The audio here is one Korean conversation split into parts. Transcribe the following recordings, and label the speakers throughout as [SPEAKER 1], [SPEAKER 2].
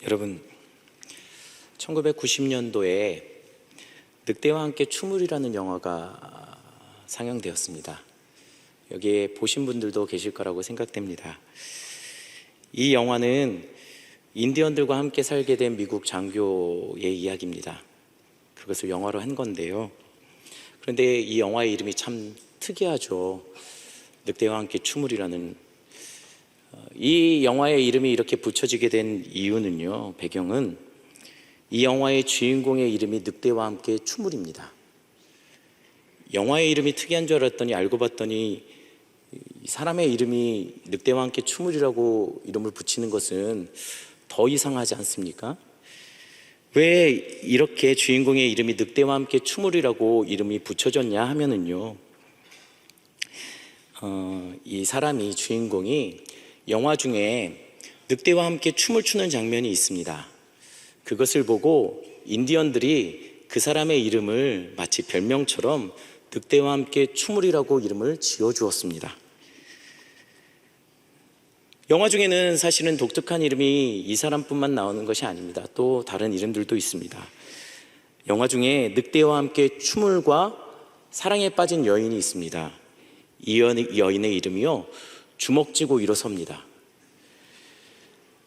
[SPEAKER 1] 여러분, 1990년도에 늑대와 함께 춤을이라는 영화가 상영되었습니다. 여기에 보신 분들도 계실 거라고 생각됩니다. 이 영화는 인디언들과 함께 살게 된 미국 장교의 이야기입니다. 그것을 영화로 한 건데요. 그런데 이 영화의 이름이 참 특이하죠. 늑대와 함께 춤을이라는. 이 영화의 이름이 이렇게 붙여지게 된 이유는요, 배경은 이 영화의 주인공의 이름이 늑대와 함께 춤을입니다. 영화의 이름이 특이한 줄 알았더니 알고 봤더니 사람의 이름이 늑대와 함께 춤을이라고 이름을 붙이는 것은 더 이상하지 않습니까? 왜 이렇게 주인공의 이름이 늑대와 함께 춤을이라고 이름이 붙여졌냐 하면은요, 이 사람이, 주인공이 영화 중에 늑대와 함께 춤을 추는 장면이 있습니다. 그것을 보고 인디언들이 그 사람의 이름을 마치 별명처럼 늑대와 함께 춤을이라고 이름을 지어주었습니다. 영화 중에는 사실은 독특한 이름이 이 사람뿐만 나오는 것이 아닙니다. 또 다른 이름들도 있습니다. 영화 중에 늑대와 함께 춤을과 사랑에 빠진 여인이 있습니다. 이 여인의 이름이요, 주먹쥐고 일어섭니다.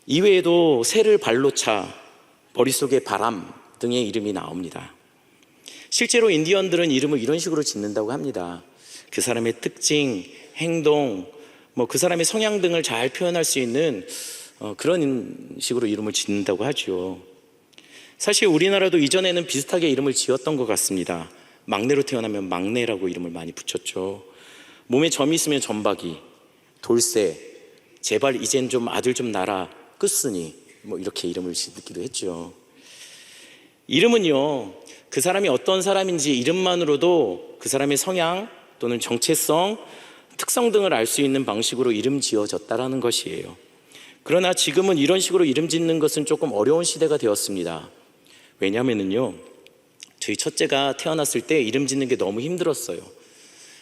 [SPEAKER 1] 이외에도 새를 발로 차, 머릿속에 바람 등의 이름이 나옵니다. 실제로 인디언들은 이름을 이런 식으로 짓는다고 합니다. 그 사람의 특징, 행동, 그 사람의 성향 등을 잘 표현할 수 있는 그런 식으로 이름을 짓는다고 하죠. 사실 우리나라도 이전에는 비슷하게 이름을 지었던 것 같습니다. 막내로 태어나면 막내라고 이름을 많이 붙였죠. 몸에 점이 있으면 점박이, 돌쇠, 제발 이젠 좀 아들 좀 낳아라, 끝순이, 이렇게 이름을 짓기도 했죠. 이름은요, 그 사람이 어떤 사람인지 이름만으로도 그 사람의 성향 또는 정체성, 특성 등을 알 수 있는 방식으로 이름 지어졌다라는 것이에요. 그러나 지금은 이런 식으로 이름 짓는 것은 조금 어려운 시대가 되었습니다. 왜냐하면요, 저희 첫째가 태어났을 때 이름 짓는 게 너무 힘들었어요.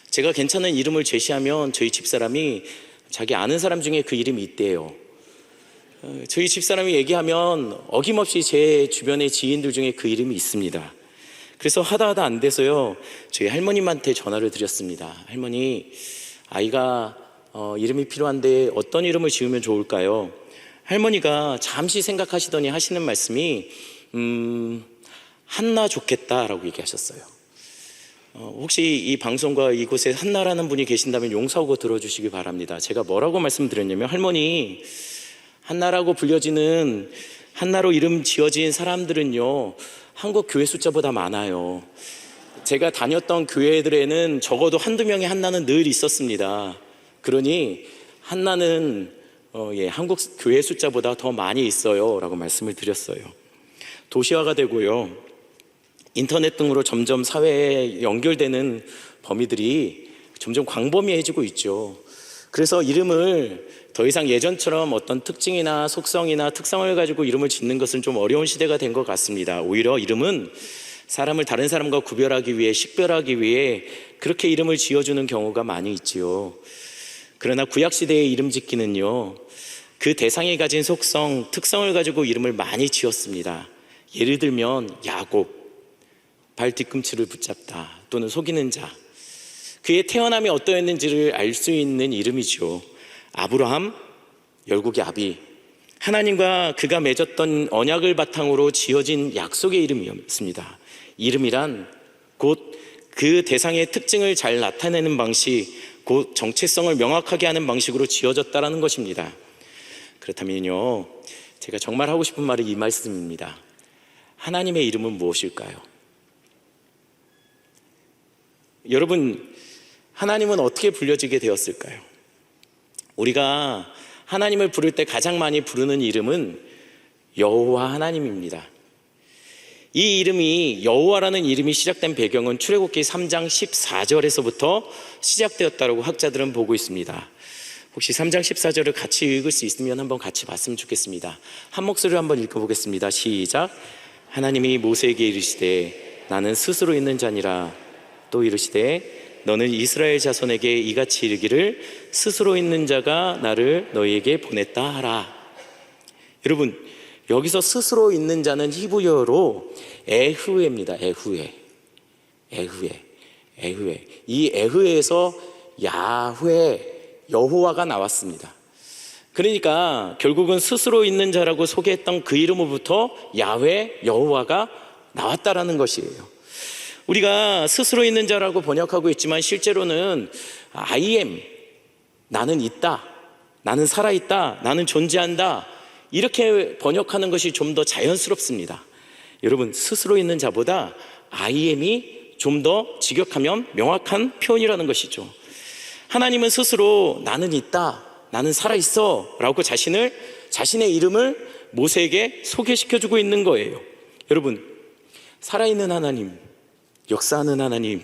[SPEAKER 1] 제가 괜찮은 이름을 제시하면 저희 집사람이 자기 아는 사람 중에 그 이름이 있대요. 저희 집사람이 얘기하면 어김없이 제 주변의 지인들 중에 그 이름이 있습니다. 그래서 하다 안 돼서요, 저희 할머님한테 전화를 드렸습니다. 할머니, 아이가 이름이 필요한데 어떤 이름을 지으면 좋을까요? 할머니가 잠시 생각하시더니 하시는 말씀이 한나 좋겠다라고 얘기하셨어요. 혹시 이 방송과 이곳에 한나라는 분이 계신다면 용서하고 들어주시기 바랍니다. 제가 뭐라고 말씀드렸냐면, 할머니, 한나라고 불려지는, 한나로 이름 지어진 사람들은요, 한국 교회 숫자보다 많아요. 제가 다녔던 교회들에는 적어도 한두 명의 한나는 늘 있었습니다. 그러니 한나는 한국 교회 숫자보다 더 많이 있어요 라고 말씀을 드렸어요. 도시화가 되고요, 인터넷 등으로 점점 사회에 연결되는 범위들이 점점 광범위해지고 있죠. 그래서 이름을 더 이상 예전처럼 어떤 특징이나 속성이나 특성을 가지고 이름을 짓는 것은 좀 어려운 시대가 된 것 같습니다. 오히려 이름은 사람을 다른 사람과 구별하기 위해, 식별하기 위해 그렇게 이름을 지어주는 경우가 많이 있지요. 그러나 구약시대의 이름 짓기는요, 그 대상이 가진 속성, 특성을 가지고 이름을 많이 지었습니다. 예를 들면 야곱, 발 뒤꿈치를 붙잡다 또는 속이는 자, 그의 태어남이 어떠했는지를 알 수 있는 이름이죠. 아브라함, 열국의 아비, 하나님과 그가 맺었던 언약을 바탕으로 지어진 약속의 이름이었습니다. 이름이란 곧 그 대상의 특징을 잘 나타내는 방식, 곧 정체성을 명확하게 하는 방식으로 지어졌다는 것입니다. 그렇다면요, 제가 정말 하고 싶은 말이 이 말씀입니다. 하나님의 이름은 무엇일까요? 여러분, 하나님은 어떻게 불려지게 되었을까요? 우리가 하나님을 부를 때 가장 많이 부르는 이름은 여호와 하나님입니다. 이 이름이, 여호와라는 이름이 시작된 배경은 출애굽기 3장 14절에서부터 시작되었다고 학자들은 보고 있습니다. 혹시 3장 14절을 같이 읽을 수 있으면 한번 같이 봤으면 좋겠습니다. 한 목소리로 한번 읽어보겠습니다. 시작. 하나님이 모세에게 이르시되 나는 스스로 있는 자니라. 또 이르시되 너는 이스라엘 자손에게 이같이 이르기를 스스로 있는 자가 나를 너희에게 보냈다 하라. 여러분, 여기서 스스로 있는 자는 히브리어로 에흐웨입니다. 에흐웨. 이 에흐웨에서 야훼, 여호와가 나왔습니다. 그러니까 결국은 스스로 있는 자라고 소개했던 그 이름으로부터 야훼, 여호와가 나왔다라는 것이에요. 우리가 스스로 있는 자라고 번역하고 있지만 실제로는 I am, 나는 있다, 나는 살아있다, 나는 존재한다, 이렇게 번역하는 것이 좀 더 자연스럽습니다. 여러분, 스스로 있는 자보다 I am이 좀 더 직역하면 명확한 표현이라는 것이죠. 하나님은 스스로 나는 있다, 나는 살아있어 라고 자신의 이름을 모세에게 소개시켜주고 있는 거예요. 여러분, 살아있는 하나님, 역사하는 하나님,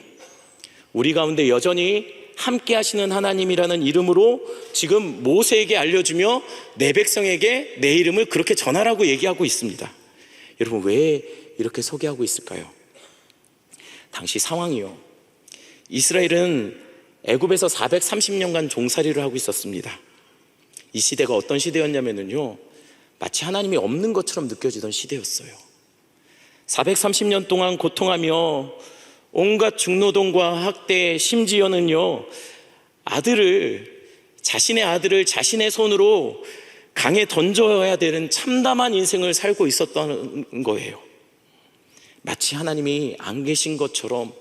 [SPEAKER 1] 우리 가운데 여전히 함께 하시는 하나님이라는 이름으로 지금 모세에게 알려주며 내 백성에게 내 이름을 그렇게 전하라고 얘기하고 있습니다. 여러분, 왜 이렇게 소개하고 있을까요? 당시 상황이요, 이스라엘은 애굽에서 430년간 종살이를 하고 있었습니다. 이 시대가 어떤 시대였냐면요, 마치 하나님이 없는 것처럼 느껴지던 시대였어요. 430년 동안 고통하며 온갖 중노동과 학대, 심지어는요, 자신의 아들을 자신의 손으로 강에 던져야 되는 참담한 인생을 살고 있었던 거예요. 마치 하나님이 안 계신 것처럼,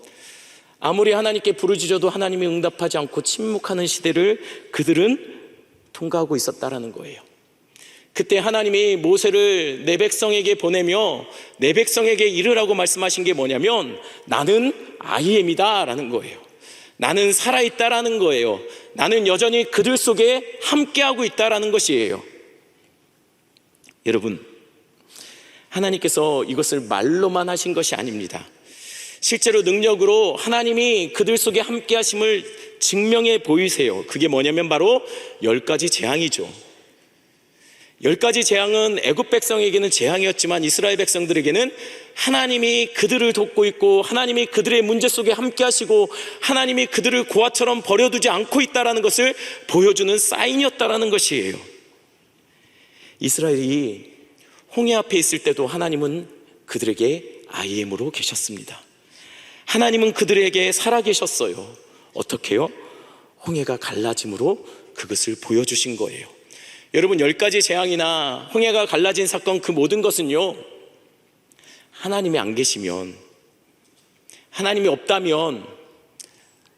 [SPEAKER 1] 아무리 하나님께 부르짖어도 하나님이 응답하지 않고 침묵하는 시대를 그들은 통과하고 있었다라는 거예요. 그때 하나님이 모세를 내 백성에게 보내며 내 백성에게 이르라고 말씀하신 게 뭐냐면, 나는 I am이다 라는 거예요. 나는 살아있다라는 거예요. 나는 여전히 그들 속에 함께하고 있다라는 것이에요. 여러분, 하나님께서 이것을 말로만 하신 것이 아닙니다. 실제로 능력으로 하나님이 그들 속에 함께 하심을 증명해 보이세요. 그게 뭐냐면 바로 10가지 재앙이죠. 10가지 재앙은 애굽 백성에게는 재앙이었지만 이스라엘 백성들에게는 하나님이 그들을 돕고 있고, 하나님이 그들의 문제 속에 함께 하시고, 하나님이 그들을 고아처럼 버려두지 않고 있다는 것을 보여주는 사인이었다는 것이에요. 이스라엘이 홍해 앞에 있을 때도 하나님은 그들에게 I am으로 계셨습니다. 하나님은 그들에게 살아계셨어요. 어떻게요? 홍해가 갈라짐으로 그것을 보여주신 거예요. 여러분, 10가지 재앙이나 홍해가 갈라진 사건, 그 모든 것은요, 하나님이 안 계시면, 하나님이 없다면,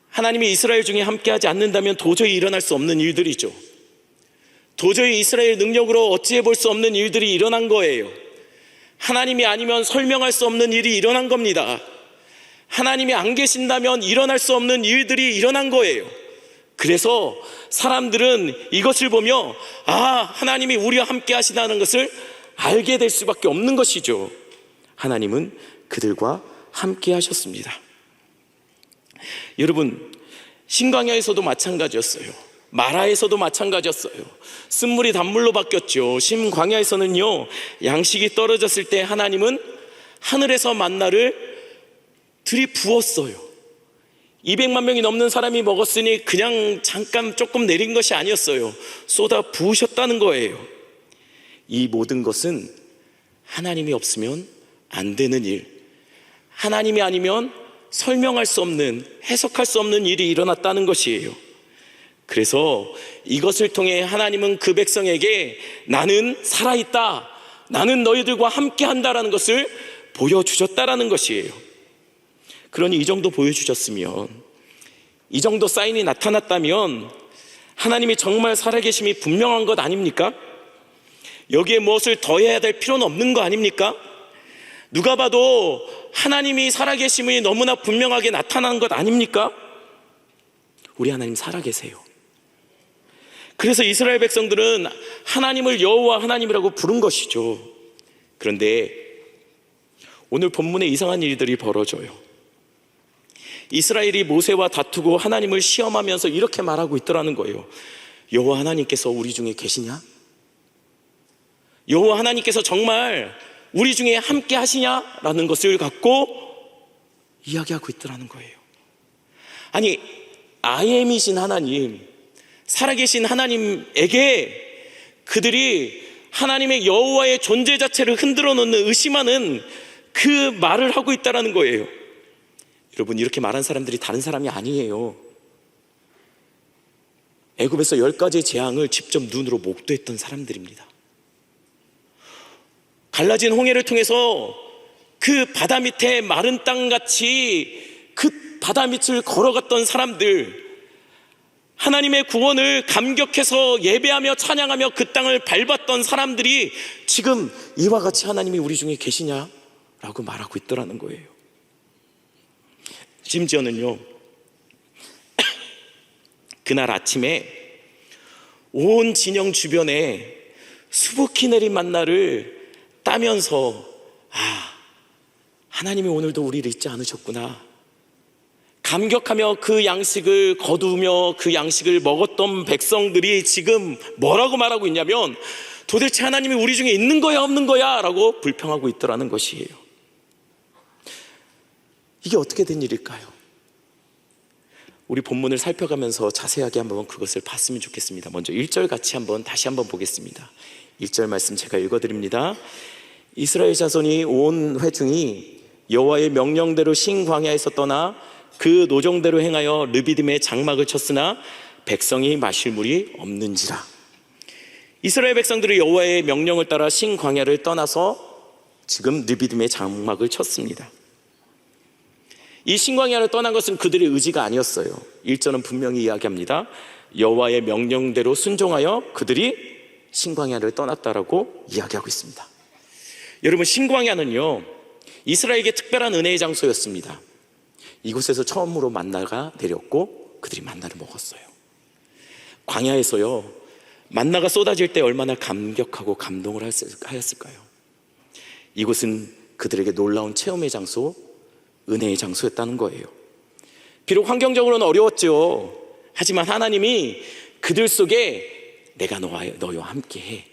[SPEAKER 1] 하나님이 이스라엘 중에 함께하지 않는다면 도저히 일어날 수 없는 일들이죠. 도저히 이스라엘 능력으로 어찌해 볼 수 없는 일들이 일어난 거예요. 하나님이 아니면 설명할 수 없는 일이 일어난 겁니다. 하나님이 안 계신다면 일어날 수 없는 일들이 일어난 거예요. 그래서 사람들은 이것을 보며 하나님이 우리와 함께 하시다는 것을 알게 될 수밖에 없는 것이죠. 하나님은 그들과 함께 하셨습니다. 여러분, 신광야에서도 마찬가지였어요. 마라에서도 마찬가지였어요. 쓴물이 단물로 바뀌었죠. 신광야에서는요, 양식이 떨어졌을 때 하나님은 하늘에서 만나를 들이부었어요. 200만 명이 넘는 사람이 먹었으니 그냥 잠깐 조금 내린 것이 아니었어요. 쏟아 부으셨다는 거예요. 이 모든 것은 하나님이 없으면 안 되는 일, 하나님이 아니면 설명할 수 없는, 해석할 수 없는 일이 일어났다는 것이에요. 그래서 이것을 통해 하나님은 그 백성에게 나는 살아있다, 나는 너희들과 함께 한다라는 것을 보여주셨다라는 것이에요. 그러니 이 정도 보여주셨으면, 이 정도 사인이 나타났다면 하나님이 정말 살아계심이 분명한 것 아닙니까? 여기에 무엇을 더해야 될 필요는 없는 거 아닙니까? 누가 봐도 하나님이 살아계심이 너무나 분명하게 나타나는 것 아닙니까? 우리 하나님 살아계세요. 그래서 이스라엘 백성들은 하나님을 여호와 하나님이라고 부른 것이죠. 그런데 오늘 본문에 이상한 일들이 벌어져요. 이스라엘이 모세와 다투고 하나님을 시험하면서 이렇게 말하고 있더라는 거예요. 여호와 하나님께서 우리 중에 계시냐? 여호와 하나님께서 정말 우리 중에 함께 하시냐라는 것을 갖고 이야기하고 있더라는 거예요. 아니, I am이신 하나님, 살아계신 하나님에게 그들이 하나님의 여호와의 존재 자체를 흔들어 놓는, 의심하는 그 말을 하고 있다는 거예요. 여러분, 이렇게 말한 사람들이 다른 사람이 아니에요. 애굽에서 10가지의 재앙을 직접 눈으로 목도했던 사람들입니다. 갈라진 홍해를 통해서 그 바다 밑에 마른 땅같이 그 바다 밑을 걸어갔던 사람들, 하나님의 구원을 감격해서 예배하며 찬양하며 그 땅을 밟았던 사람들이 지금 이와 같이 하나님이 우리 중에 계시냐라고 말하고 있더라는 거예요. 심지어는요, 그날 아침에 온 진영 주변에 수북히 내린 만나를 따면서 하나님이 오늘도 우리를 잊지 않으셨구나, 감격하며 그 양식을 거두며 그 양식을 먹었던 백성들이 지금 뭐라고 말하고 있냐면, 도대체 하나님이 우리 중에 있는 거야 없는 거야 라고 불평하고 있더라는 것이에요. 이게 어떻게 된 일일까요? 우리 본문을 살펴가면서 자세하게 한번 그것을 봤으면 좋겠습니다. 먼저 1절 같이 다시 한번 보겠습니다. 1절 말씀 제가 읽어드립니다. 이스라엘 자손이 온 회중이 여호와의 명령대로 신광야에서 떠나 그 노정대로 행하여 르비딤에 장막을 쳤으나 백성이 마실 물이 없는지라. 이스라엘 백성들이 여호와의 명령을 따라 신광야를 떠나서 지금 르비딤에 장막을 쳤습니다. 이 신광야를 떠난 것은 그들의 의지가 아니었어요. 1절은 분명히 이야기합니다. 여호와의 명령대로 순종하여 그들이 신광야를 떠났다라고 이야기하고 있습니다. 여러분, 신광야는요, 이스라엘에게 특별한 은혜의 장소였습니다. 이곳에서 처음으로 만나가 내렸고 그들이 만나를 먹었어요. 광야에서요, 만나가 쏟아질 때 얼마나 감격하고 감동을 하였을까요? 이곳은 그들에게 놀라운 체험의 장소, 은혜의 장소였다는 거예요. 비록 환경적으로는 어려웠죠. 하지만 하나님이 그들 속에 내가 너희와 함께해,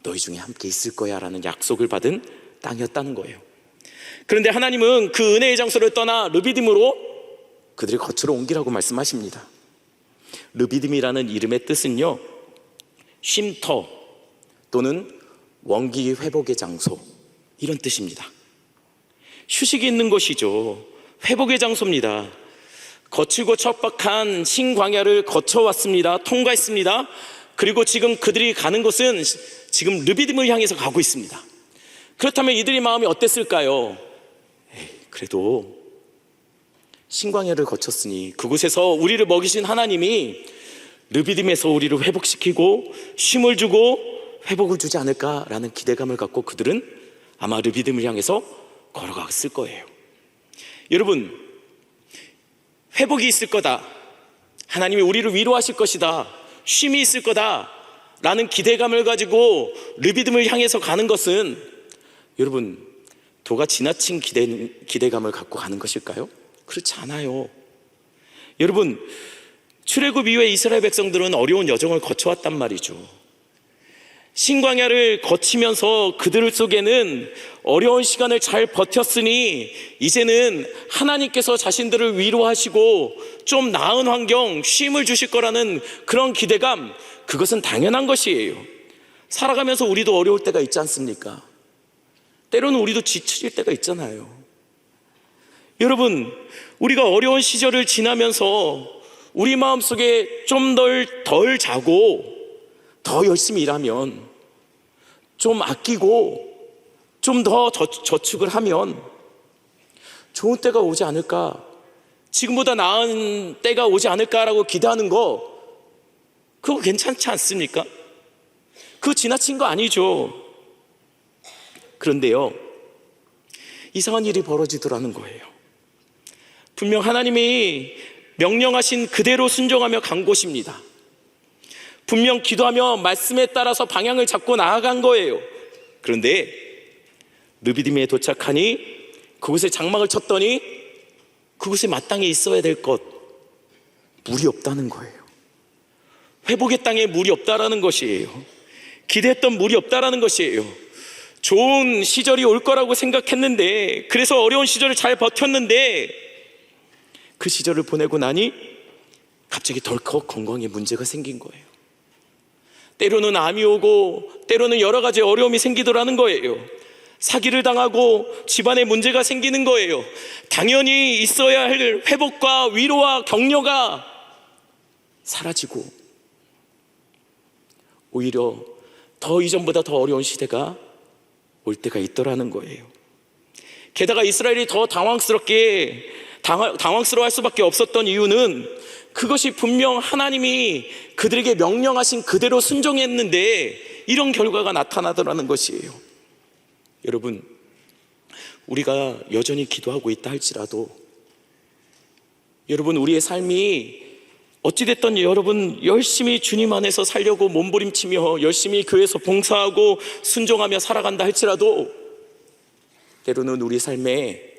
[SPEAKER 1] 너희 중에 함께 있을 거야 라는 약속을 받은 땅이었다는 거예요. 그런데 하나님은 그 은혜의 장소를 떠나 르비딤으로 그들이 거처로 옮기라고 말씀하십니다. 르비딤이라는 이름의 뜻은요, 쉼터 또는 원기 회복의 장소, 이런 뜻입니다. 휴식이 있는 곳이죠. 회복의 장소입니다. 거칠고 척박한 신광야를 거쳐왔습니다. 통과했습니다. 그리고 지금 그들이 가는 곳은 지금 르비딤을 향해서 가고 있습니다. 그렇다면 이들의 마음이 어땠을까요? 그래도 신광야를 거쳤으니 그곳에서 우리를 먹이신 하나님이 르비딤에서 우리를 회복시키고 쉼을 주고 회복을 주지 않을까라는 기대감을 갖고 그들은 아마 르비딤을 향해서 걸어갔을 거예요. 여러분, 회복이 있을 거다, 하나님이 우리를 위로하실 것이다, 쉼이 있을 거다 라는 기대감을 가지고 르비딤을 향해서 가는 것은, 여러분, 도가 지나친 기대감을 갖고 가는 것일까요? 그렇지 않아요. 여러분, 출애굽 이후에 이스라엘 백성들은 어려운 여정을 거쳐왔단 말이죠. 신광야를 거치면서 그들 속에는 어려운 시간을 잘 버텼으니 이제는 하나님께서 자신들을 위로하시고 좀 나은 환경, 쉼을 주실 거라는 그런 기대감, 그것은 당연한 것이에요. 살아가면서 우리도 어려울 때가 있지 않습니까? 때로는 우리도 지칠 때가 있잖아요. 여러분, 우리가 어려운 시절을 지나면서 우리 마음속에 좀 덜 자고 더 열심히 일하면, 좀 아끼고 좀 더 저축을 하면 좋은 때가 오지 않을까, 지금보다 나은 때가 오지 않을까라고 기대하는 거, 그거 괜찮지 않습니까? 그거 지나친 거 아니죠. 그런데요, 이상한 일이 벌어지더라는 거예요. 분명 하나님이 명령하신 그대로 순종하며 간 곳입니다. 분명 기도하며 말씀에 따라서 방향을 잡고 나아간 거예요. 그런데 르비딤에 도착하니 그곳에 장막을 쳤더니 그곳에 마땅히 있어야 될 것, 물이 없다는 거예요. 회복의 땅에 물이 없다라는 것이에요. 기대했던 물이 없다라는 것이에요. 좋은 시절이 올 거라고 생각했는데, 그래서 어려운 시절을 잘 버텼는데, 그 시절을 보내고 나니 갑자기 덜컥 건강에 문제가 생긴 거예요. 때로는 암이 오고 때로는 여러 가지 어려움이 생기더라는 거예요. 사기를 당하고 집안에 문제가 생기는 거예요. 당연히 있어야 할 회복과 위로와 격려가 사라지고 오히려 더 이전보다 더 어려운 시대가 올 때가 있더라는 거예요. 게다가 이스라엘이 더 당황스러워할 수밖에 없었던 이유는 그것이 분명 하나님이 그들에게 명령하신 그대로 순종했는데 이런 결과가 나타나더라는 것이에요. 여러분, 우리가 여전히 기도하고 있다 할지라도 여러분, 우리의 삶이 어찌됐든 여러분 열심히 주님 안에서 살려고 몸부림치며 열심히 교회에서 봉사하고 순종하며 살아간다 할지라도 때로는 우리 삶에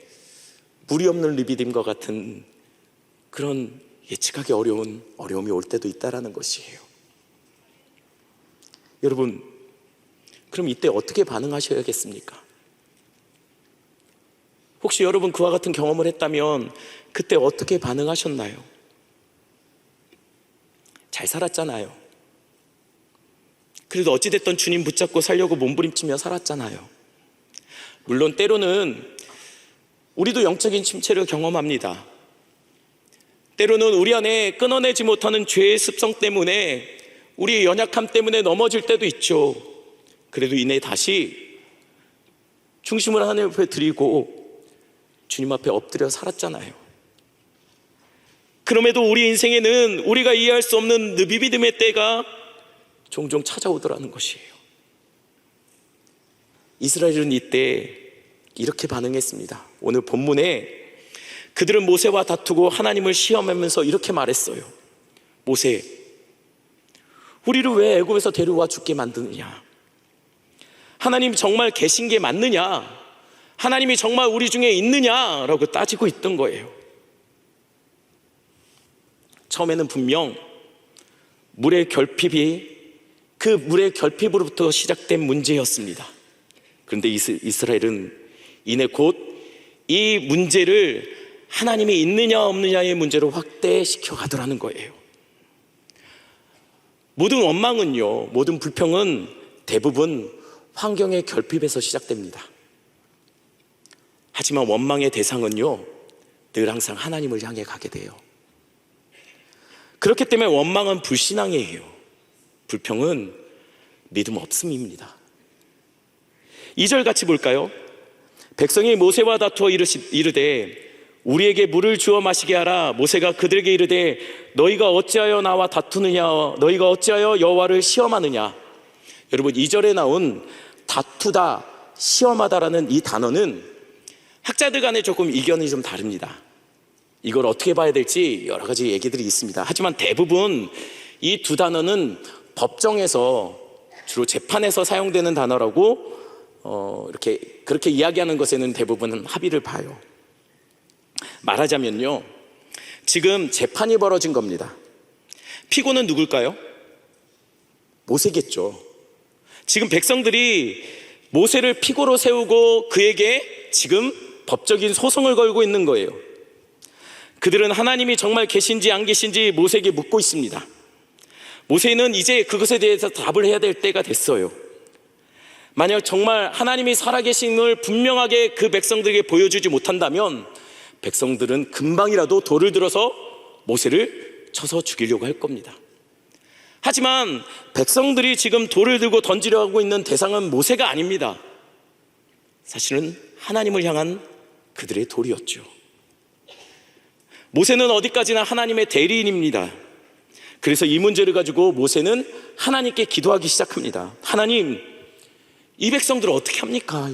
[SPEAKER 1] 물이 없는 리비딤과 같은 그런 예측하기 어려운 어려움이 올 때도 있다라는 것이에요. 여러분, 그럼 이때 어떻게 반응하셔야겠습니까? 혹시 여러분 그와 같은 경험을 했다면 그때 어떻게 반응하셨나요? 잘 살았잖아요. 그래도 어찌됐든 주님 붙잡고 살려고 몸부림치며 살았잖아요. 물론 때로는 우리도 영적인 침체를 경험합니다. 때로는 우리 안에 끊어내지 못하는 죄의 습성 때문에 우리의 연약함 때문에 넘어질 때도 있죠. 그래도 이내 다시 중심을 하나님 앞에 드리고 주님 앞에 엎드려 살았잖아요. 그럼에도 우리 인생에는 우리가 이해할 수 없는 느비비듬의 때가 종종 찾아오더라는 것이에요. 이스라엘은 이때 이렇게 반응했습니다. 오늘 본문에 그들은 모세와 다투고 하나님을 시험하면서 이렇게 말했어요. 모세, 우리를 왜 애굽에서 데려와 죽게 만드느냐? 하나님 정말 계신 게 맞느냐? 하나님이 정말 우리 중에 있느냐라고 따지고 있던 거예요. 처음에는 분명 물의 결핍이 그 물의 결핍으로부터 시작된 문제였습니다. 그런데 이스라엘은 이내 곧 이 문제를 하나님이 있느냐 없느냐의 문제로 확대시켜 가더라는 거예요. 모든 원망은요, 모든 불평은 대부분 환경의 결핍에서 시작됩니다. 하지만 원망의 대상은요, 늘 항상 하나님을 향해 가게 돼요. 그렇기 때문에 원망은 불신앙이에요. 불평은 믿음 없음입니다. 2절 같이 볼까요? 백성이 모세와 다투어 이르되 우리에게 물을 주어 마시게 하라. 모세가 그들에게 이르되 너희가 어찌하여 나와 다투느냐? 너희가 어찌하여 여호와를 시험하느냐? 여러분, 2절에 나온 다투다, 시험하다라는 이 단어는 학자들 간에 조금 이견이 좀 다릅니다. 이걸 어떻게 봐야 될지 여러 가지 얘기들이 있습니다. 하지만 대부분 이 두 단어는 법정에서 주로 재판에서 사용되는 단어라고 이렇게 그렇게 이야기하는 것에는 대부분은 합의를 봐요. 말하자면요, 지금 재판이 벌어진 겁니다. 피고는 누굴까요? 모세겠죠. 지금 백성들이 모세를 피고로 세우고 그에게 지금 법적인 소송을 걸고 있는 거예요. 그들은 하나님이 정말 계신지 안 계신지 모세에게 묻고 있습니다. 모세는 이제 그것에 대해서 답을 해야 될 때가 됐어요. 만약 정말 하나님이 살아계심을 분명하게 그 백성들에게 보여주지 못한다면 백성들은 금방이라도 돌을 들어서 모세를 쳐서 죽이려고 할 겁니다. 하지만 백성들이 지금 돌을 들고 던지려 하고 있는 대상은 모세가 아닙니다. 사실은 하나님을 향한 그들의 돌이었죠. 모세는 어디까지나 하나님의 대리인입니다. 그래서 이 문제를 가지고 모세는 하나님께 기도하기 시작합니다. 하나님, 이 백성들을 어떻게 합니까?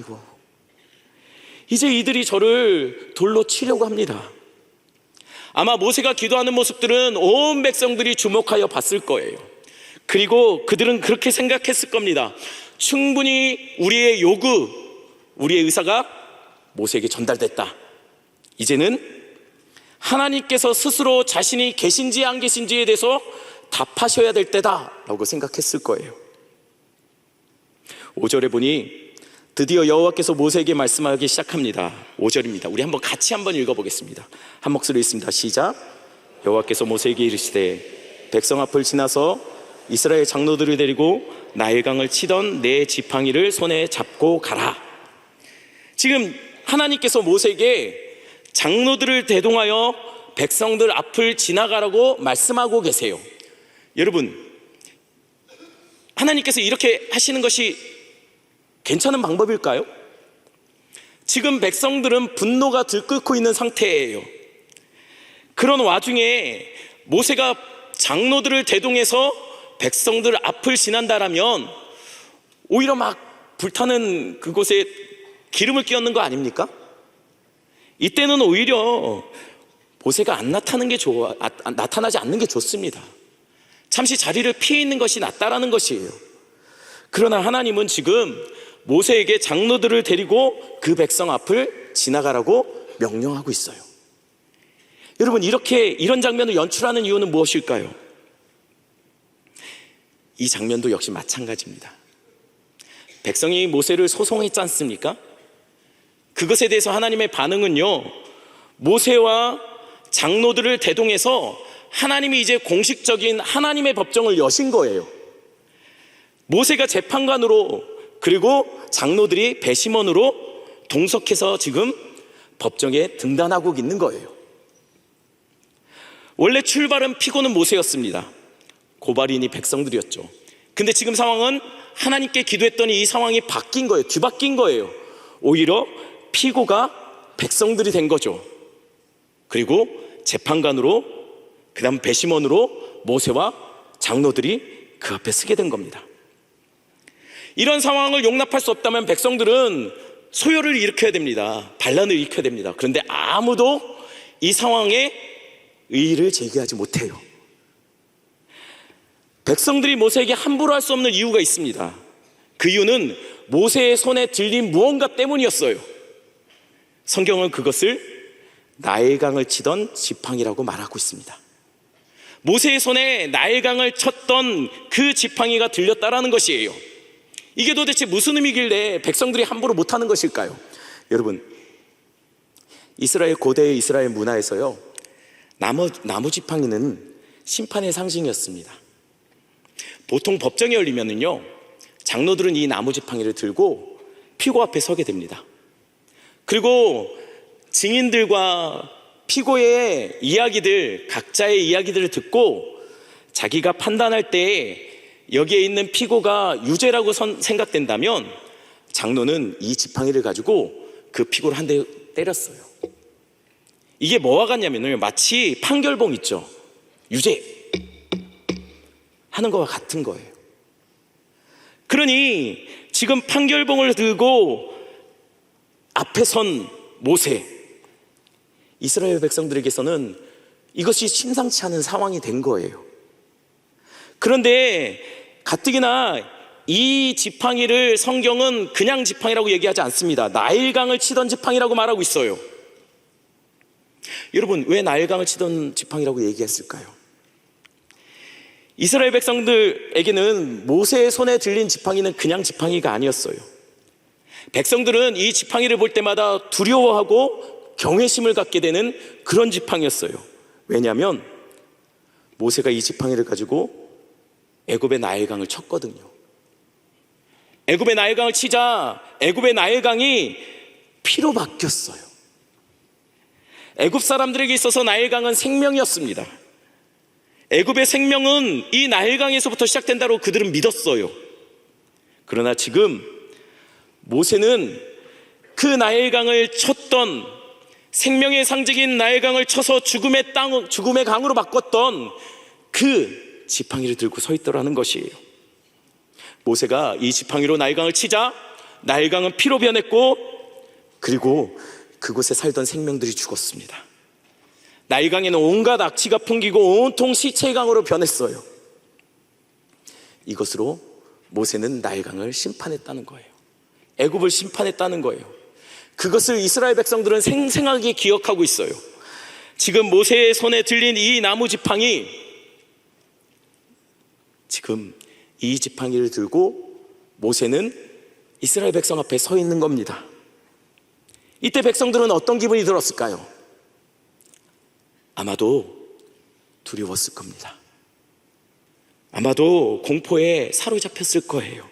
[SPEAKER 1] 이제 이들이 저를 돌로 치려고 합니다. 아마 모세가 기도하는 모습들은 온 백성들이 주목하여 봤을 거예요. 그리고 그들은 그렇게 생각했을 겁니다. 충분히 우리의 요구, 우리의 의사가 모세에게 전달됐다. 이제는 하나님께서 스스로 자신이 계신지 안 계신지에 대해서 답하셔야 될 때다라고 생각했을 거예요. 5절에 보니 드디어 여호와께서 모세에게 말씀하기 시작합니다. 5절입니다. 우리 같이 한번 읽어보겠습니다. 한 목소리 있습니다. 시작. 여호와께서 모세에게 이르시되 백성 앞을 지나서 이스라엘 장로들을 데리고 나일강을 치던 내 지팡이를 손에 잡고 가라. 지금 하나님께서 모세에게 장로들을 대동하여 백성들 앞을 지나가라고 말씀하고 계세요. 여러분, 하나님께서 이렇게 하시는 것이 괜찮은 방법일까요? 지금 백성들은 분노가 들끓고 있는 상태예요. 그런 와중에 모세가 장로들을 대동해서 백성들 앞을 지난다라면 오히려 막 불타는 그곳에 기름을 끼얹는 거 아닙니까? 이때는 오히려 모세가 안 나타나는 게 나타나지 않는 게 좋습니다. 잠시 자리를 피해 있는 것이 낫다라는 것이에요. 그러나 하나님은 지금 모세에게 장로들을 데리고 그 백성 앞을 지나가라고 명령하고 있어요. 여러분, 이런 장면을 연출하는 이유는 무엇일까요? 이 장면도 역시 마찬가지입니다. 백성이 모세를 소송했지 않습니까? 그것에 대해서 하나님의 반응은요, 모세와 장로들을 대동해서 하나님이 이제 공식적인 하나님의 법정을 여신 거예요. 모세가 재판관으로, 그리고 장로들이 배심원으로 동석해서 지금 법정에 등단하고 있는 거예요. 원래 출발은 피고는 모세였습니다. 고발인이 백성들이었죠. 근데 지금 상황은 하나님께 기도했더니 이 상황이 바뀐 거예요. 뒤바뀐 거예요. 오히려 피고가 백성들이 된 거죠. 그리고 재판관으로, 그 다음 배심원으로 모세와 장로들이 그 앞에 서게 된 겁니다. 이런 상황을 용납할 수 없다면 백성들은 소요를 일으켜야 됩니다. 반란을 일으켜야 됩니다. 그런데 아무도 이 상황에 의의를 제기하지 못해요. 백성들이 모세에게 함부로 할 수 없는 이유가 있습니다. 그 이유는 모세의 손에 들린 무언가 때문이었어요. 성경은 그것을 나일강을 치던 지팡이라고 말하고 있습니다. 모세의 손에 나일강을 쳤던 그 지팡이가 들렸다라는 것이에요. 이게 도대체 무슨 의미길래 백성들이 함부로 못하는 것일까요? 여러분, 고대의 이스라엘 문화에서요, 나무 지팡이는 심판의 상징이었습니다. 보통 법정이 열리면은요, 장로들은 이 나무 지팡이를 들고 피고 앞에 서게 됩니다. 그리고 증인들과 피고의 이야기들, 각자의 이야기들을 듣고 자기가 판단할 때 여기에 있는 피고가 유죄라고 생각된다면 장로는 이 지팡이를 가지고 그 피고를 한 대 때렸어요. 이게 뭐와 같냐면요, 마치 판결봉 있죠, 유죄 하는 거와 같은 거예요. 그러니 지금 판결봉을 들고 앞에 선 모세, 이스라엘 백성들에게서는 이것이 심상치 않은 상황이 된 거예요. 그런데 가뜩이나 이 지팡이를 성경은 그냥 지팡이라고 얘기하지 않습니다. 나일강을 치던 지팡이라고 말하고 있어요. 여러분, 왜 나일강을 치던 지팡이라고 얘기했을까요? 이스라엘 백성들에게는 모세의 손에 들린 지팡이는 그냥 지팡이가 아니었어요. 백성들은 이 지팡이를 볼 때마다 두려워하고 경외심을 갖게 되는 그런 지팡이였어요. 왜냐하면 모세가 이 지팡이를 가지고 애굽의 나일강을 쳤거든요. 애굽의 나일강을 치자 애굽의 나일강이 피로 바뀌었어요. 애굽 사람들에게 있어서 나일강은 생명이었습니다. 애굽의 생명은 이 나일강에서부터 시작된다고 그들은 믿었어요. 그러나 지금 모세는 그 나일강을 쳤던, 생명의 상징인 나일강을 쳐서 죽음의 강으로 바꿨던 그 지팡이를 들고 서 있더라는 것이에요. 모세가 이 지팡이로 나일강을 치자 나일강은 피로 변했고, 그리고 그곳에 살던 생명들이 죽었습니다. 나일강에는 온갖 악취가 풍기고 온통 시체의 강으로 변했어요. 이것으로 모세는 나일강을 심판했다는 거예요. 애굽을 심판했다는 거예요. 그것을 이스라엘 백성들은 생생하게 기억하고 있어요. 지금 모세의 손에 들린 이 나무 지팡이, 지금 이 지팡이를 들고 모세는 이스라엘 백성 앞에 서 있는 겁니다. 이때 백성들은 어떤 기분이 들었을까요? 아마도 두려웠을 겁니다. 아마도 공포에 사로잡혔을 거예요.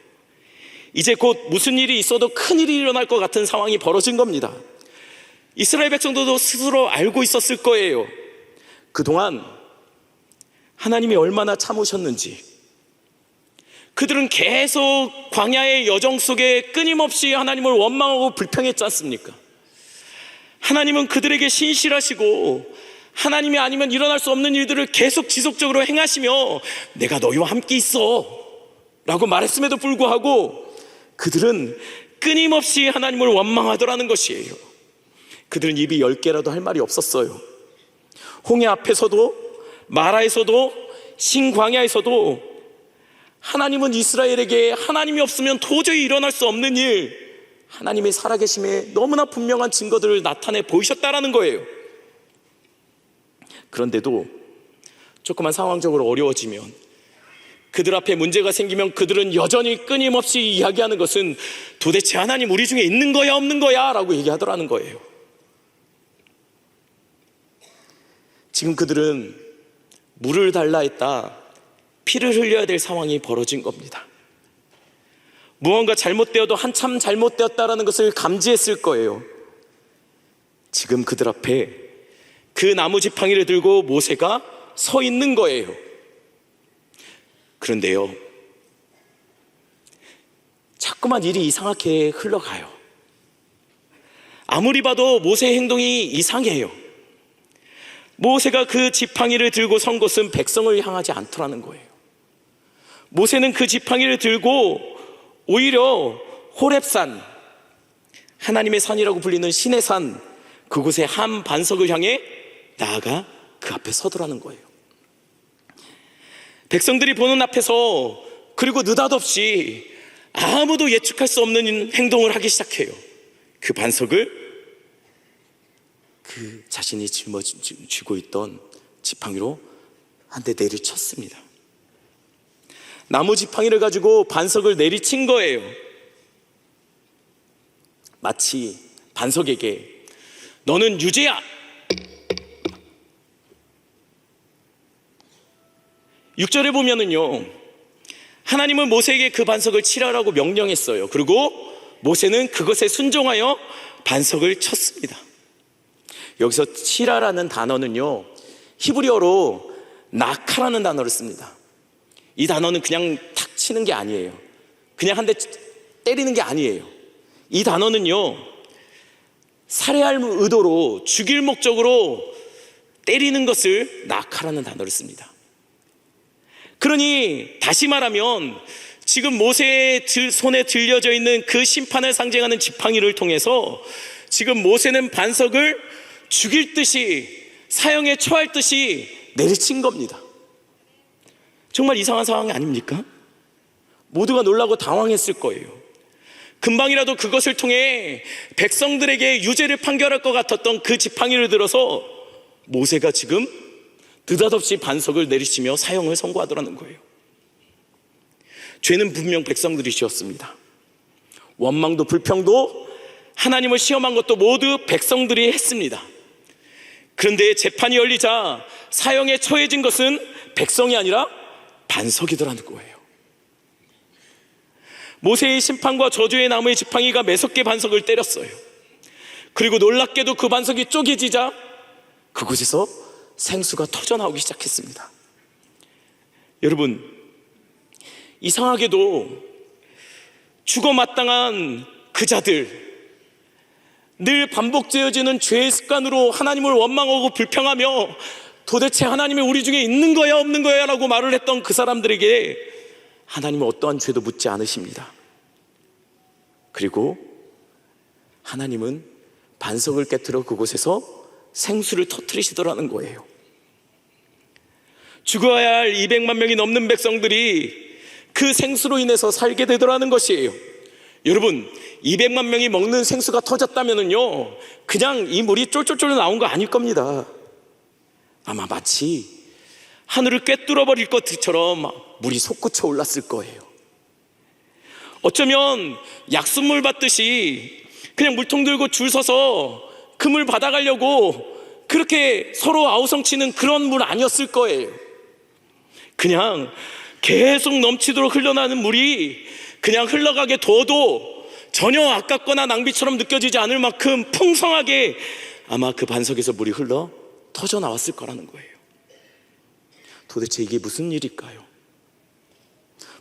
[SPEAKER 1] 이제 곧 무슨 일이 있어도 큰 일이 일어날 것 같은 상황이 벌어진 겁니다. 이스라엘 백성들도 스스로 알고 있었을 거예요. 그동안 하나님이 얼마나 참으셨는지, 그들은 계속 광야의 여정 속에 끊임없이 하나님을 원망하고 불평했지 않습니까? 하나님은 그들에게 신실하시고 하나님이 아니면 일어날 수 없는 일들을 계속 지속적으로 행하시며 내가 너희와 함께 있어 라고 말했음에도 불구하고 그들은 끊임없이 하나님을 원망하더라는 것이에요. 그들은 입이 10개라도 할 말이 없었어요. 홍해 앞에서도 마라에서도 신광야에서도 하나님은 이스라엘에게 하나님이 없으면 도저히 일어날 수 없는 일, 하나님의 살아계심에 너무나 분명한 증거들을 나타내 보이셨다라는 거예요. 그런데도 조금만 상황적으로 어려워지면, 그들 앞에 문제가 생기면 그들은 여전히 끊임없이 이야기하는 것은 도대체 하나님 우리 중에 있는 거야 없는 거야 라고 얘기하더라는 거예요. 지금 그들은 물을 달라 했다 피를 흘려야 될 상황이 벌어진 겁니다. 무언가 잘못되어도 한참 잘못되었다라는 것을 감지했을 거예요. 지금 그들 앞에 그 나무 지팡이를 들고 모세가 서 있는 거예요. 그런데요, 자꾸만 일이 이상하게 흘러가요. 아무리 봐도 모세의 행동이 이상해요. 모세가 그 지팡이를 들고 선 곳은 백성을 향하지 않더라는 거예요. 모세는 그 지팡이를 들고 오히려 호렙산, 하나님의 산이라고 불리는 신의 산, 그곳의 한 반석을 향해 나아가 그 앞에 서더라는 거예요. 백성들이 보는 앞에서, 그리고 느닷없이 아무도 예측할 수 없는 행동을 하기 시작해요. 그 반석을 그 자신이 쥐고 있던 지팡이로 한 대 내리쳤습니다. 나무 지팡이를 가지고 반석을 내리친 거예요. 마치 반석에게 너는 유죄야! 6절에 보면은요, 하나님은 모세에게 그 반석을 치라라고 명령했어요. 그리고 모세는 그것에 순종하여 반석을 쳤습니다. 여기서 치라라는 단어는요, 히브리어로 나카라는 단어를 씁니다. 이 단어는 그냥 탁 치는 게 아니에요. 그냥 한 대 때리는 게 아니에요. 이 단어는요, 살해할 의도로, 죽일 목적으로 때리는 것을 나카라는 단어를 씁니다. 그러니 다시 말하면 지금 모세의 손에 들려져 있는 그 심판을 상징하는 지팡이를 통해서 지금 모세는 반석을 죽일 듯이, 사형에 처할 듯이 내리친 겁니다. 정말 이상한 상황이 아닙니까? 모두가 놀라고 당황했을 거예요. 금방이라도 그것을 통해 백성들에게 유죄를 판결할 것 같았던 그 지팡이를 들어서 모세가 지금 느닷없이 반석을 내리치며 사형을 선고하더라는 거예요. 죄는 분명 백성들이 지었습니다. 원망도 불평도 하나님을 시험한 것도 모두 백성들이 했습니다. 그런데 재판이 열리자 사형에 처해진 것은 백성이 아니라 반석이더라는 거예요. 모세의 심판과 저주의 나무의 지팡이가 매섭게 반석을 때렸어요. 그리고 놀랍게도 그 반석이 쪼개지자 그곳에서 생수가 터져나오기 시작했습니다. 여러분, 이상하게도 죽어 마땅한 그 자들, 늘 반복되어지는 죄의 습관으로 하나님을 원망하고 불평하며 도대체 하나님이 우리 중에 있는 거야 없는 거야 라고 말을 했던 그 사람들에게 하나님은 어떠한 죄도 묻지 않으십니다. 그리고 하나님은 반석을 깨트려 그곳에서 생수를 터뜨리시더라는 거예요. 죽어야 할 200만 명이 넘는 백성들이 그 생수로 인해서 살게 되더라는 것이에요. 여러분, 200만 명이 먹는 생수가 터졌다면은요, 그냥 이 물이 쫄쫄쫄 나온 거 아닐 겁니다. 아마 마치 하늘을 꿰뚫어 버릴 것처럼 물이 솟구쳐 올랐을 거예요. 어쩌면 약수물 받듯이 그냥 물통 들고 줄 서서 그 물 받아가려고 그렇게 서로 아우성치는 그런 물 아니었을 거예요. 그냥 계속 넘치도록 흘러나는 물이 그냥 흘러가게 둬도 전혀 아깝거나 낭비처럼 느껴지지 않을 만큼 풍성하게 아마 그 반석에서 물이 흘러 터져 나왔을 거라는 거예요. 도대체 이게 무슨 일일까요?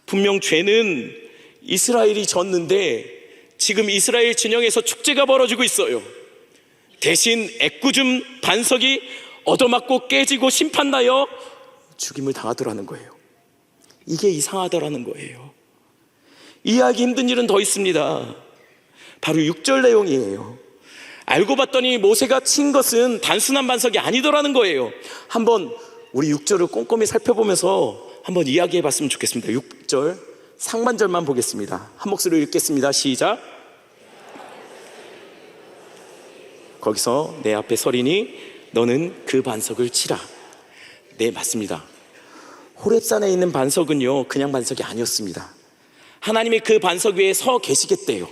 [SPEAKER 1] 분명 죄는 이스라엘이 졌는데 지금 이스라엘 진영에서 축제가 벌어지고 있어요. 대신 애꿎은 반석이 얻어맞고 깨지고 심판나여 죽임을 당하더라는 거예요. 이게 이상하더라는 거예요. 이해하기 힘든 일은 더 있습니다. 바로 6절 내용이에요. 알고 봤더니 모세가 친 것은 단순한 반석이 아니더라는 거예요. 한번 우리 6절을 꼼꼼히 살펴보면서 한번 이야기해 봤으면 좋겠습니다. 6절 상반절만 보겠습니다. 한 목소리로 읽겠습니다. 시작. 거기서 내 앞에 서리니 너는 그 반석을 치라. 네, 맞습니다. 호렙산에 있는 반석은요, 그냥 반석이 아니었습니다. 하나님이 그 반석 위에 서 계시겠대요.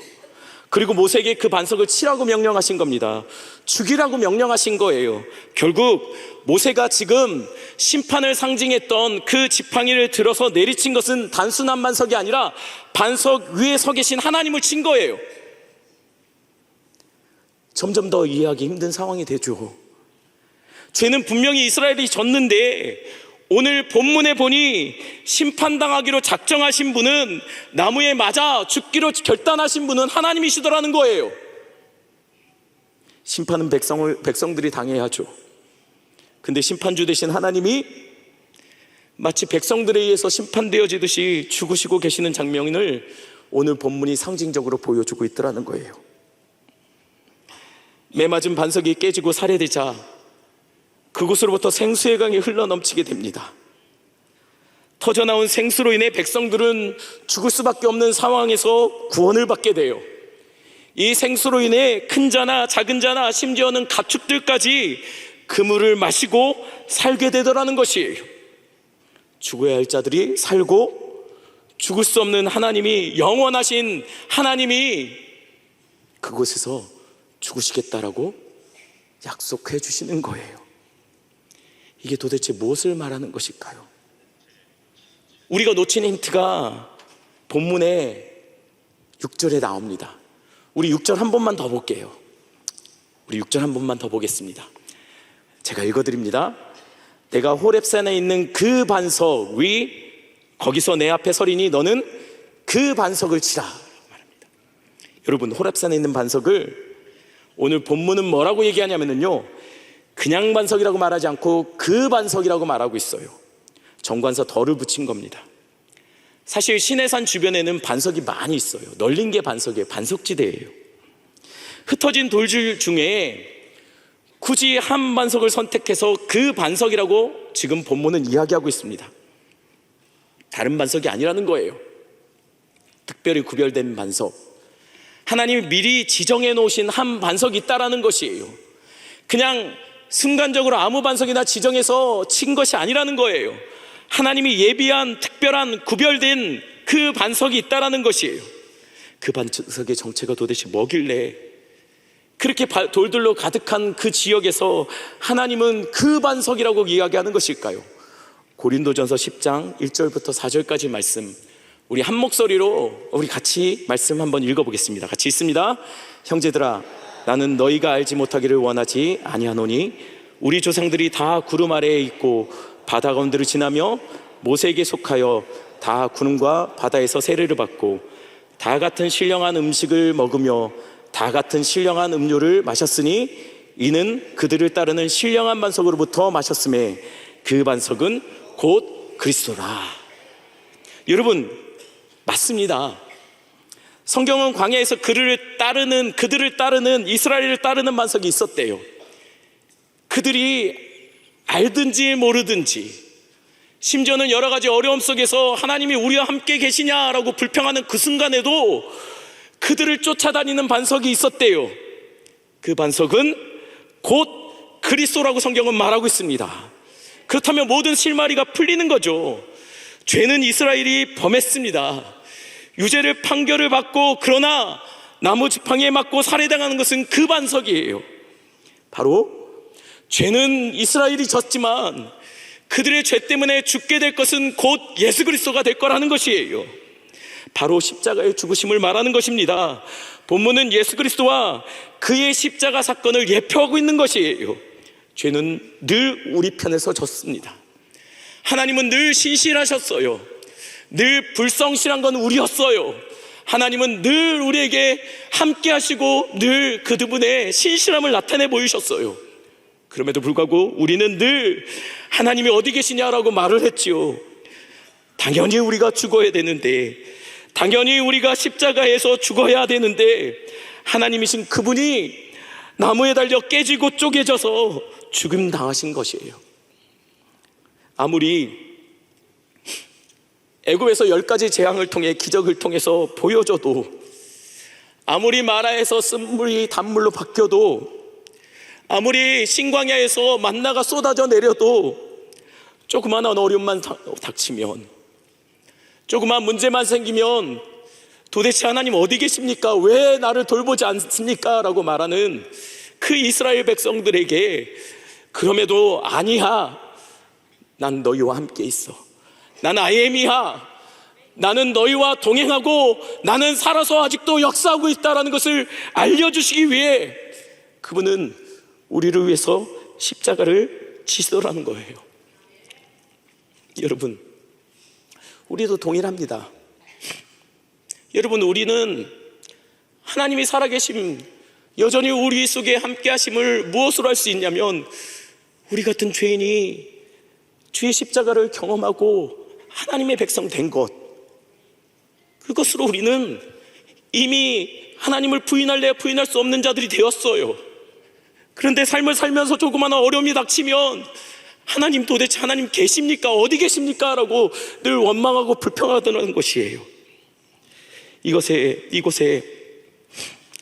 [SPEAKER 1] 그리고 모세에게 그 반석을 치라고 명령하신 겁니다. 죽이라고 명령하신 거예요. 결국 모세가 지금 심판을 상징했던 그 지팡이를 들어서 내리친 것은 단순한 반석이 아니라 반석 위에 서 계신 하나님을 친 거예요. 점점 더 이해하기 힘든 상황이 되죠. 죄는 분명히 이스라엘이 졌는데 오늘 본문에 보니 심판당하기로 작정하신 분은, 나무에 맞아 죽기로 결단하신 분은 하나님이시더라는 거예요. 심판은 백성들이 당해야 하죠. 근데 심판주 되신 하나님이 마치 백성들에 의해서 심판되어지듯이 죽으시고 계시는 장면을 오늘 본문이 상징적으로 보여주고 있더라는 거예요. 매맞은 반석이 깨지고 살해되자 그곳으로부터 생수의 강이 흘러넘치게 됩니다. 터져나온 생수로 인해 백성들은 죽을 수밖에 없는 상황에서 구원을 받게 돼요. 이 생수로 인해 큰 자나 작은 자나 심지어는 가축들까지 그 물을 마시고 살게 되더라는 것이에요. 죽어야 할 자들이 살고 죽을 수 없는 하나님이, 영원하신 하나님이 그곳에서 죽으시겠다라고 약속해 주시는 거예요. 이게 도대체 무엇을 말하는 것일까요? 우리가 놓친 힌트가 본문의 6절에 나옵니다. 우리 6절 한 번만 더 볼게요. 우리 6절 한 번만 더 보겠습니다. 제가 읽어드립니다. 내가 호렙산에 있는 그 반석 위, 거기서 내 앞에 서리니 너는 그 반석을 치라 말합니다. 여러분, 호렙산에 있는 반석을 오늘 본문은 뭐라고 얘기하냐면요, 그냥 반석이라고 말하지 않고 그 반석이라고 말하고 있어요. 정관사 덜을 붙인 겁니다. 사실 시내산 주변에는 반석이 많이 있어요. 널린 게 반석이에요. 반석지대예요. 흩어진 돌줄 중에 굳이 한 반석을 선택해서 그 반석이라고 지금 본문은 이야기하고 있습니다. 다른 반석이 아니라는 거예요. 특별히 구별된 반석, 하나님이 미리 지정해 놓으신 한 반석이 있다라는 것이에요. 그냥 순간적으로 아무 반석이나 지정해서 친 것이 아니라는 거예요. 하나님이 예비한 특별한 구별된 그 반석이 있다라는 것이에요. 그 반석의 정체가 도대체 뭐길래 그렇게 돌들로 가득한 그 지역에서 하나님은 그 반석이라고 이야기하는 것일까요? 고린도전서 10장 1절부터 4절까지 말씀, 우리 한 목소리로 우리 같이 말씀 한번 읽어보겠습니다. 같이 읽습니다. 형제들아, 나는 너희가 알지 못하기를 원하지 아니하노니 우리 조상들이 다 구름 아래에 있고 바다 가운데를 지나며 모세에게 속하여 다 구름과 바다에서 세례를 받고 다 같은 신령한 음식을 먹으며 다 같은 신령한 음료를 마셨으니 이는 그들을 따르는 신령한 반석으로부터 마셨음에 그 반석은 곧 그리스도라. 여러분, 맞습니다. 성경은 광야에서 그들을 따르는 이스라엘을 따르는 반석이 있었대요. 그들이 알든지 모르든지, 심지어는 여러 가지 어려움 속에서 하나님이 우리와 함께 계시냐라고 불평하는 그 순간에도 그들을 쫓아다니는 반석이 있었대요. 그 반석은 곧 그리스도라고 성경은 말하고 있습니다. 그렇다면 모든 실마리가 풀리는 거죠. 죄는 이스라엘이 범했습니다. 유죄를 판결을 받고, 그러나 나무 지팡이에 맞고 살해당하는 것은 그 반석이에요. 바로 죄는 이스라엘이 졌지만 그들의 죄 때문에 죽게 될 것은 곧 예수 그리스도가 될 거라는 것이에요. 바로 십자가의 죽으심을 말하는 것입니다. 본문은 예수 그리스도와 그의 십자가 사건을 예표하고 있는 것이에요. 죄는 늘 우리 편에서 졌습니다. 하나님은 늘 신실하셨어요. 늘 불성실한 건 우리였어요. 하나님은 늘 우리에게 함께 하시고 늘 그분의 신실함을 나타내 보이셨어요. 그럼에도 불구하고 우리는 늘 하나님이 어디 계시냐라고 말을 했지요. 당연히 우리가 죽어야 되는데, 당연히 우리가 십자가에서 죽어야 되는데, 하나님이신 그분이 나무에 달려 깨지고 쪼개져서 죽음 당하신 것이에요. 아무리 애굽에서 10가지 재앙을 통해 기적을 통해서 보여줘도, 아무리 마라에서 쓴물이 단물로 바뀌어도, 아무리 신광야에서 만나가 쏟아져 내려도, 조그마한 어려움만 닥치면, 조그마한 문제만 생기면 도대체 하나님 어디 계십니까? 왜 나를 돌보지 않습니까? 라고 말하는 그 이스라엘 백성들에게, 그럼에도 아니야, 난 너희와 함께 있어, 나는 아이엠이야, 나는 너희와 동행하고 나는 살아서 아직도 역사하고 있다라는 것을 알려주시기 위해 그분은 우리를 위해서 십자가를 지시더라는 거예요. 여러분, 우리도 동일합니다. 여러분, 우리는 하나님이 살아계심, 여전히 우리 속에 함께 하심을 무엇으로 할 수 있냐면, 우리 같은 죄인이 주의 십자가를 경험하고 하나님의 백성 된 것, 그것으로 우리는 이미 하나님을 부인할래야 부인할 수 없는 자들이 되었어요. 그런데 삶을 살면서 조그마한 어려움이 닥치면, 하나님 도대체 하나님 계십니까? 어디 계십니까? 라고 늘 원망하고 불평하던 것이에요. 이곳에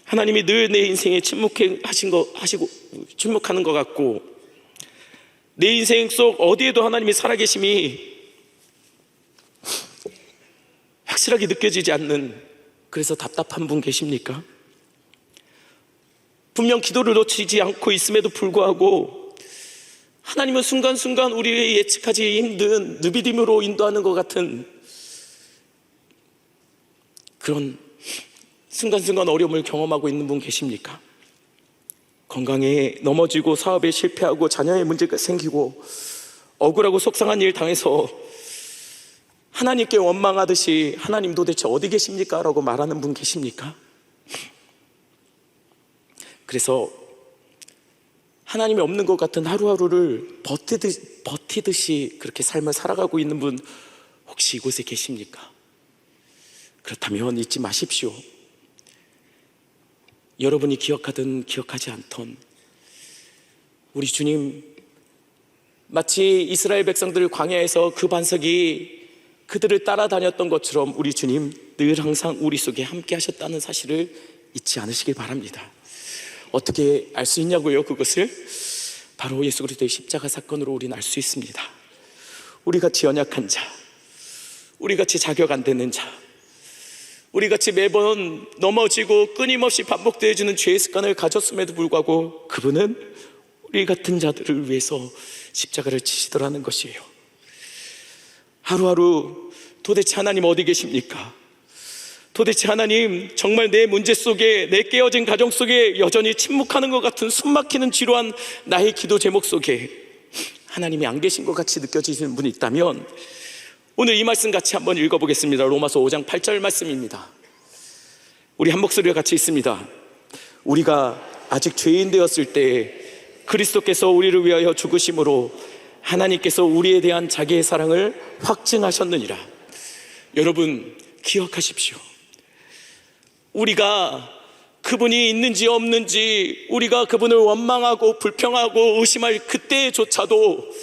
[SPEAKER 1] 하나님이 늘 내 인생에 침묵하는 것 같고, 내 인생 속 어디에도 하나님이 살아계심이 확실하게 느껴지지 않는, 그래서 답답한 분 계십니까? 분명 기도를 놓치지 않고 있음에도 불구하고 하나님은 순간순간 우리의 예측하지 힘든 느비딤으로 인도하는 것 같은 그런 순간순간 어려움을 경험하고 있는 분 계십니까? 건강에 넘어지고 사업에 실패하고 자녀의 문제가 생기고 억울하고 속상한 일 당해서 하나님께 원망하듯이 하나님 도대체 어디 계십니까? 라고 말하는 분 계십니까? 그래서 하나님이 없는 것 같은 하루하루를 버티듯이 그렇게 삶을 살아가고 있는 분 혹시 이곳에 계십니까? 그렇다면 잊지 마십시오. 여러분이 기억하든 기억하지 않던 우리 주님, 마치 이스라엘 백성들 광야에서 그 반석이 그들을 따라다녔던 것처럼 우리 주님 늘 항상 우리 속에 함께 하셨다는 사실을 잊지 않으시길 바랍니다. 어떻게 알 수 있냐고요? 그것을 바로 예수 그리스도의 십자가 사건으로 우리는 알 수 있습니다. 우리같이 연약한 자, 우리같이 자격 안 되는 자, 우리같이 매번 넘어지고 끊임없이 반복되어지는 죄의 습관을 가졌음에도 불구하고 그분은 우리 같은 자들을 위해서 십자가를 지시더라는 것이에요. 하루하루 도대체 하나님 어디 계십니까? 도대체 하나님 정말 내 문제 속에, 내 깨어진 가정 속에 여전히 침묵하는 것 같은 숨막히는 지루한 나의 기도 제목 속에 하나님이 안 계신 것 같이 느껴지시는 분이 있다면 오늘 이 말씀 같이 한번 읽어보겠습니다. 로마서 5장 8절 말씀입니다. 우리 한 목소리가 같이 있습니다. 우리가 아직 죄인 되었을 때 그리스도께서 우리를 위하여 죽으심으로 하나님께서 우리에 대한 자기의 사랑을 확증하셨느니라. 여러분 기억하십시오. 우리가 그분이 있는지 없는지, 우리가 그분을 원망하고 불평하고 의심할 그때조차도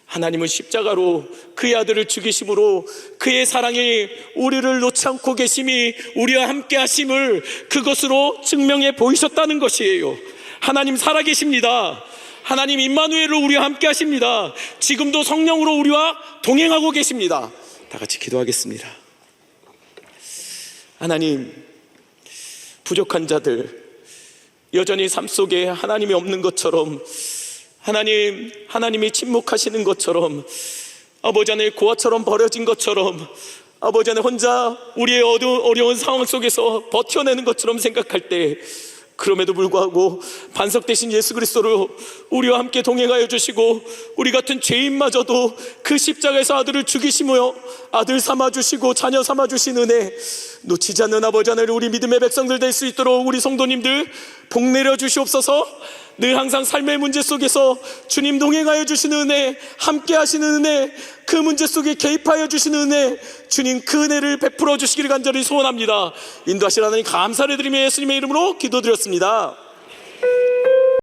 [SPEAKER 1] 하나님은 십자가로 그의 아들을 죽이심으로 그의 사랑이 우리를 놓지 않고 계심이, 우리와 함께 하심을 그것으로 증명해 보이셨다는 것이에요. 하나님 살아계십니다. 하나님 임마누엘로 우리와 함께 하십니다. 지금도 성령으로 우리와 동행하고 계십니다. 다 같이 기도하겠습니다. 하나님, 부족한 자들, 여전히 삶 속에 하나님이 없는 것처럼 하나님이 침묵하시는 것처럼, 아버지 하나님 고아처럼 버려진 것처럼, 아버지 하나님 혼자 우리의 어려운 상황 속에서 버텨내는 것처럼 생각할 때, 그럼에도 불구하고 반석 되신 예수 그리스도로 우리와 함께 동행하여 주시고, 우리 같은 죄인마저도 그 십자가에서 아들을 죽이시며 아들 삼아주시고 자녀 삼아주신 은혜 놓치지 않는 아버지 하나님, 우리 믿음의 백성들 될 수 있도록 우리 성도님들 복 내려 주시옵소서. 늘 항상 삶의 문제 속에서 주님 동행하여 주시는 은혜, 함께 하시는 은혜, 그 문제 속에 개입하여 주시는 은혜, 주님 그 은혜를 베풀어 주시기를 간절히 소원합니다. 인도하시라 하나님 감사를 드리며 예수님의 이름으로 기도드렸습니다.